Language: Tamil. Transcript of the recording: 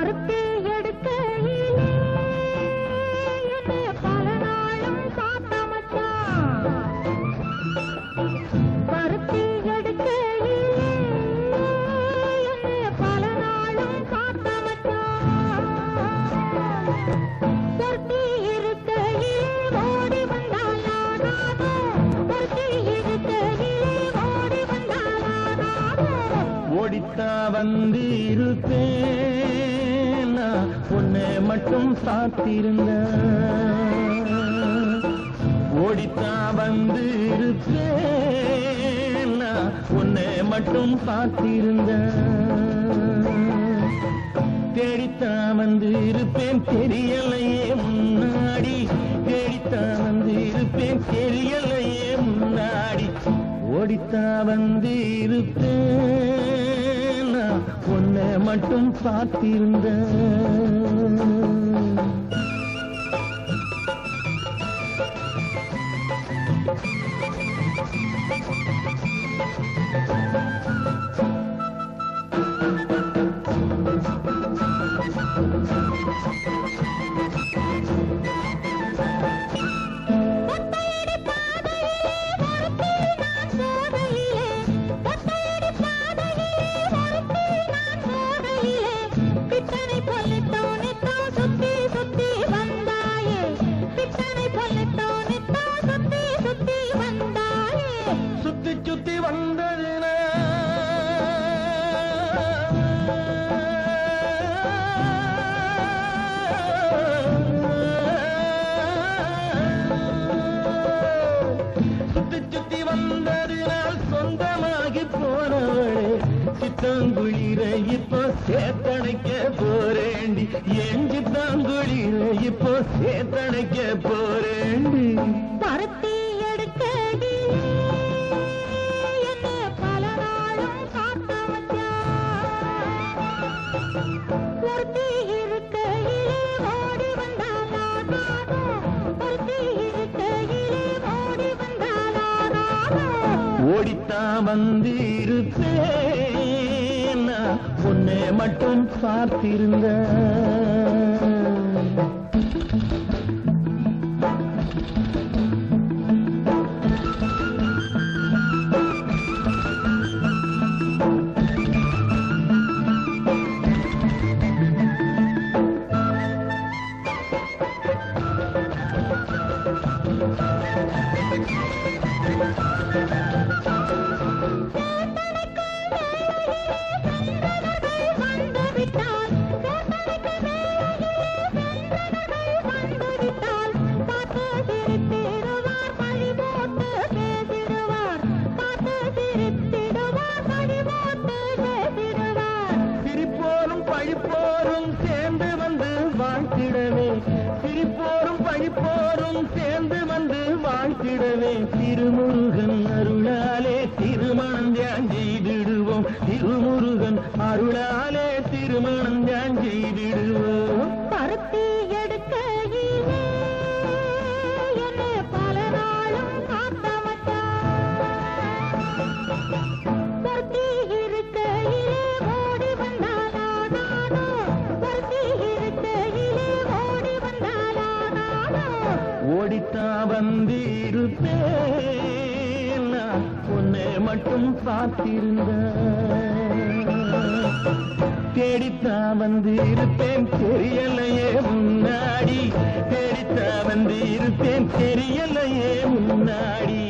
பருத்தி எடுக்கையிலே என்னை பல நாளும் காத்த மச்சான். பருத்தி எடுக்கையிலே என்னை பல நாளும் காத்த மச்சான். பொருத்தி இருக்கையிலே ஓடி வந்தாலானாதோ, பொருத்தி இருக்கையிலே ஓடி வந்தாலானாதோ. ஓடித்தா வந்து இருப்பேன் நான் உன்னை மட்டும் சாத்திருந்த. ஓடித்தா வந்து இருப்பேன் நான் உன்னை மட்டும் சாத்திருந்த. தேடித்தா வந்து இருப்பேன் தெரியலையே முன்னாடி. தேடித்தா வந்து இருப்பேன் தெரியலையே முன்னாடி. ஓடித்தா வந்து இருப்பேன் நான் உன்னை மட்டும் பார்த்திருந்த. சுத்தி சுத்தி வந்ததுனா சுத்தி சுத்தி வந்ததினால் சொந்தமாகி போனவளே. சித்தாங்குளிர இப்போ சேத்தணைக்க போறேண்டி. என் சித்தாங்குளிர இப்போ சேத்தணைக்க போறேண்டி. பருத்தி எடுக்கையிலே என்னை பல நாளும் காத்த மச்சான். பொருத்தி இருக்கையிலே ஓடி வந்தாலானாதோ, பொருத்தி இருக்கையிலே ஓடி வந்தாலானாதோ. ஓடித்தா வந்து இருப்பேன் நான் உன்னை மட்டும் பார்த்திருந்த. சிரிப்போரும் பழிப்போரும் சேர்ந்து வந்து வாழ்த்திடவே. சிரிப்போரும் பழிப்போரும் சேர்ந்து வந்து வாழ்த்திடவே. திருமுருகன் அருளாலே திருமணம் தியான் செய்திடுவோம். திருமுருகன் அருளாலே திருமணம் தியான் செய்திடுவோம். பருத்தி எடுக்கையிலே என்னை பல நாளும் காத்த மச்சான். பொருத்தி இருக்கையிலே ஓடி வந்தாலானாதோ, பொருத்தி இருக்கையிலே ஓடி வந்தாலானாதோ. ஓடித்தா வந்து இருப்பேன் நான் உன்னை மட்டும் பார்த்திருந்த. தேடித்தா வந்து இருப்பேன் தெரியலையே முன்னாடி. தேடித்தா வந்து இருப்பேன் தெரியலையே முன்னாடி.